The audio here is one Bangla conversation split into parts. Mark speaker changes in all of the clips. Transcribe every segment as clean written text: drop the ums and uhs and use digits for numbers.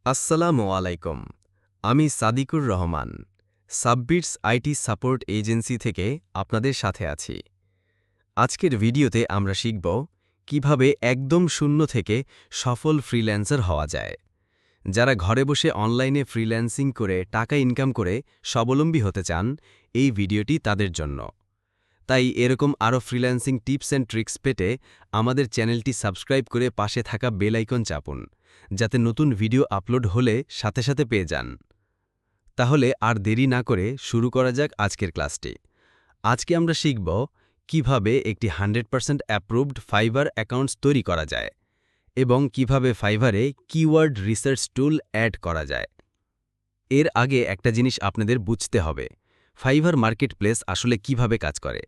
Speaker 1: আসসালামু আলাইকুম। আমি সাদিকুর রহমান, সাববিটস আইটি সাপোর্ট এজেন্সি থেকে আপনাদের সাথে আছি। আজকের ভিডিওতে আমরা শিখব কিভাবে একদম শূন্য থেকে সফল ফ্রিল্যান্সার হওয়া যায়। যারা ঘরে বসে অনলাইনে ফ্রিল্যান্সিং করে টাকা ইনকাম করে স্বাবলম্বী হতে চান, এই ভিডিওটি তাদের জন্য। তাই এরকম আরও ফ্রিল্যান্সিং টিপস অ্যান্ড ট্রিক্স পেতে আমাদের চ্যানেলটি সাবস্ক্রাইব করে পাশে থাকা বেল আইকন চাপুন, যাতে নতুন ভিডিও আপলোড হলে সাথে সাথে পেয়ে যান। তাহলে আর দেরি না করে শুরু করা যাক আজকের ক্লাসটি। আজকে আমরা শিখব কিভাবে একটি 100% অ্যাপ্রুভড ফাইবার অ্যাকাউন্টস তৈরি করা যায় এবং কিভাবে ফাইবারে কিওয়ার্ড রিসার্চ টুল অ্যাড করা যায়। এর আগে একটা জিনিস আপনাদের বুঝতে হবে, ফাইবার মার্কেটপ্লেস আসলে কিভাবে কাজ করে।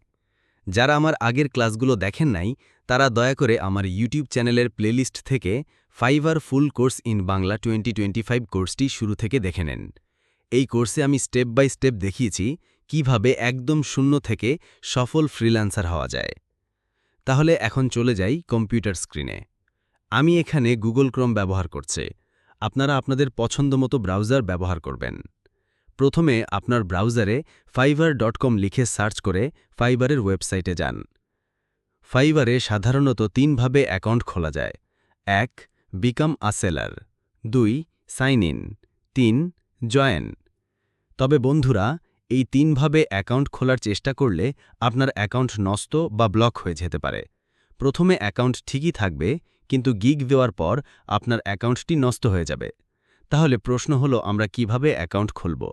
Speaker 1: যারা আমার আগের ক্লাসগুলো দেখেন নাই, তারা দয়া করে আমার ইউটিউব চ্যানেলের প্লেলিস্ট থেকে fibre full course in Bangla 2025 কোর্সটি শুরু থেকে দেখে নেন। এই কোর্সে আমি স্টেপ বাই স্টেপ দেখিয়েছি কিভাবে একদম শূন্য থেকে সফল ফ্রিল্যান্সার হওয়া যায়। তাহলে এখন চলে যাই কম্পিউটার স্ক্রিনে। আমি এখানে গুগল ক্রোম ব্যবহার করছি। আপনারা আপনাদের পছন্দমতো ব্রাউজার ব্যবহার করবেন। প্রথমে আপনার ব্রাউজারে fiverr.com লিখে সার্চ করে ফাইবারের ওয়েবসাইটে যান। ফাইবারে সাধারণত তিনভাবে অ্যাকাউন্ট খোলা যায়: 1. Become a seller, 2. Sign in, 3. Join. তবে বন্ধুরা, এই তিনভাবে অ্যাকাউন্ট খোলার চেষ্টা করলে আপনার অ্যাকাউন্ট নষ্ট বা ব্লক হয়ে যেতে পারে। প্রথমে অ্যাকাউন্ট ঠিকই থাকবে, কিন্তু গিগ দেওয়ার পর আপনার অ্যাকাউন্টটি নষ্ট হয়ে যাবে। তাহলে প্রশ্ন হলো, আমরা কিভাবে অ্যাকাউন্ট খুলব?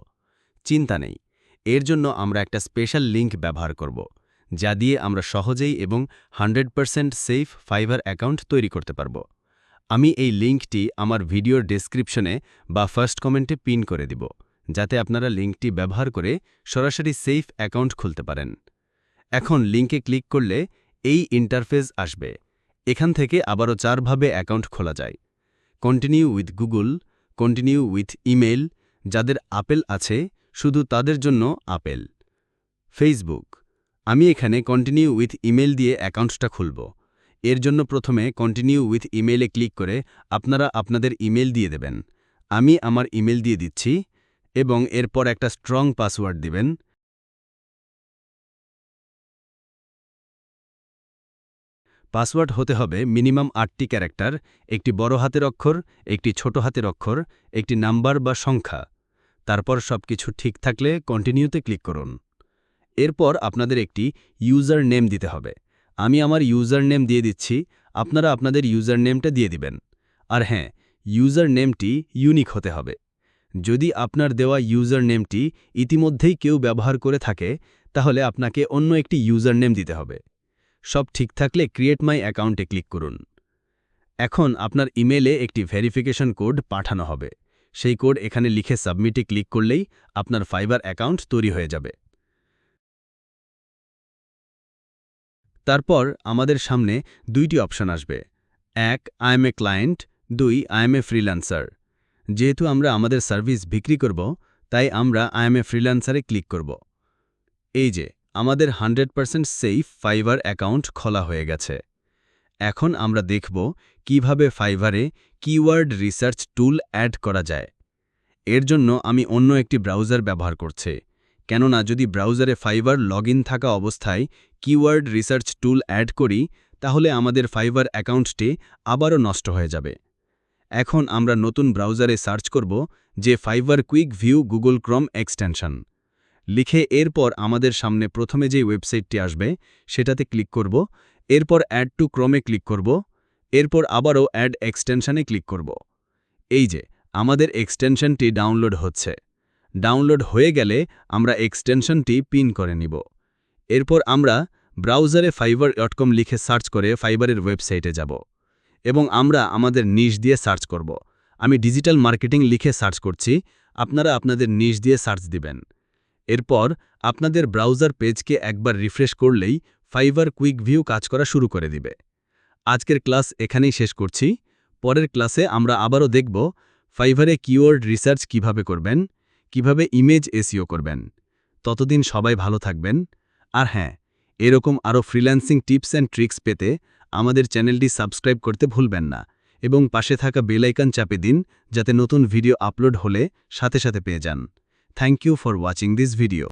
Speaker 1: চিন্তা নেই, এর জন্য আমরা একটা স্পেশাল লিঙ্ক ব্যবহার করব, যা দিয়ে আমরা সহজেই এবং 100% সেফ ফাইবার অ্যাকাউন্ট তৈরি করতে পারব। আমি এই লিঙ্কটি আমার ভিডিওর ডেসক্রিপশনে বা ফার্স্ট কমেন্টে পিন করে দিব, যাতে আপনারা লিঙ্কটি ব্যবহার করে সরাসরি সেফ অ্যাকাউন্ট খুলতে পারেন। এখন লিঙ্কে ক্লিক করলে এই ইন্টারফেস আসবে। এখান থেকে আবারও 4 ভাবে অ্যাকাউন্ট খোলা যায়: continue with Google, continue with email, যাদের আপেল আছে শুধু তাদের জন্য আপেল, ফেসবুক। আমি এখানে কন্টিনিউ উইথ ইমেল দিয়ে অ্যাকাউন্টটা খুলব। এর জন্য প্রথমে কন্টিনিউ উইথ ইমেলে ক্লিক করে আপনারা আপনাদের ইমেল দিয়ে দেবেন। আমি আমার ইমেল দিয়ে দিচ্ছি এবং এরপর একটা স্ট্রং পাসওয়ার্ড দিবেন। পাসওয়ার্ড হতে হবে মিনিমাম 8টি ক্যারেক্টার, একটি বড় হাতের অক্ষর, একটি ছোট হাতের অক্ষর, একটি নাম্বার বা সংখ্যা। তারপর সবকিছু ঠিক থাকলে কন্টিনিউতে ক্লিক করুন। এরপর আপনাদের একটি ইউজার নেম দিতে হবে। আমি আমার ইউজার নেম দিয়ে দিচ্ছি, আপনারা আপনাদের ইউজার নেমটা দিয়ে দিবেন। আর হ্যাঁ, ইউজার নেমটি ইউনিক হতে হবে। যদি আপনার দেওয়া ইউজার নেমটি ইতিমধ্যেই কেউ ব্যবহার করে থাকে, তাহলে আপনাকে অন্য একটি ইউজার নেম দিতে হবে। সব ঠিক থাকলে ক্রিয়েট মাই অ্যাকাউন্টে ক্লিক করুন। এখন আপনার ইমেলে একটি ভেরিফিকেশন কোড পাঠানো হবে। সেই কোড এখানে লিখে সাবমিটে ক্লিক করলেই আপনার ফাইবার অ্যাকাউন্ট তৈরি হয়ে যাবে। তারপর আমাদের সামনে 2টি অপশন আসবে: 1. I M a client, 2. I M a freelancer. যেহেতু আমরা আমাদের সার্ভিস বিক্রি করব, তাই আমরা আই এম এ ফ্রিল্যান্সারে ক্লিক করব। এই যে আমাদের 100% সেফ ফাইবার অ্যাকাউন্ট খোলা হয়ে গেছে। এখন আমরা দেখব কিভাবে ফাইবারে কিওয়ার্ড রিসার্চ টুল অ্যাড করা যায়। এর জন্য আমি অন্য একটি ব্রাউজার ব্যবহার করছি, কেননা যদি ব্রাউজারে ফাইবার লগইন থাকা অবস্থায় কিওয়ার্ড রিসার্চ টুল অ্যাড করি, তাহলে আমাদের ফাইবার অ্যাকাউন্টটি আবারও নষ্ট হয়ে যাবে। এখন আমরা নতুন ব্রাউজারে সার্চ করব যে fibre quick view Google Chrome extension লিখে, এরপর আমাদের সামনে প্রথমে যে ওয়েবসাইটটি আসবে সেটাতে ক্লিক করব। এরপর অ্যাড টু ক্রোমে ক্লিক করব। এরপর আবারও অ্যাড এক্সটেনশনে ক্লিক করব। এই যে আমাদের এক্সটেনশনটি ডাউনলোড হচ্ছে। ডাউনলোড হয়ে গেলে আমরা এক্সটেনশনটি পিন করে নিব। এরপর আমরা ব্রাউজারে fiverr.com লিখে সার্চ করে ফাইবারের ওয়েবসাইটে যাব এবং আমরা আমাদের নিশ দিয়ে সার্চ করব। আমি ডিজিটাল মার্কেটিং লিখে সার্চ করছি, আপনারা আপনাদের নিশ দিয়ে সার্চ দিবেন। এরপর আপনাদের ব্রাউজার পেজকে একবার রিফ্রেশ করলেই ফাইবার কুইক ভিউ কাজ করা শুরু করে দিবে। আজকের ক্লাস এখানেই শেষ করছি। পরের ক্লাসে আমরা আবারও দেখব ফাইবারে কিওয়ার্ড রিসার্চ কিভাবে করবেন, কিভাবে ইমেজ এসইও করবেন। ততদিন সবাই ভালো থাকবেন। আর হ্যাঁ, এরকম আরও ফ্রিল্যান্সিং টিপস অ্যান্ড ট্রিক্স পেতে আমাদের চ্যানেলটি সাবস্ক্রাইব করতে ভুলবেন না
Speaker 2: এবং পাশে থাকা বেল আইকন চাপে দিন যাতে নতুন ভিডিও আপলোড হলে সাথে সাথে পেয়ে যান। Thank you for watching this video.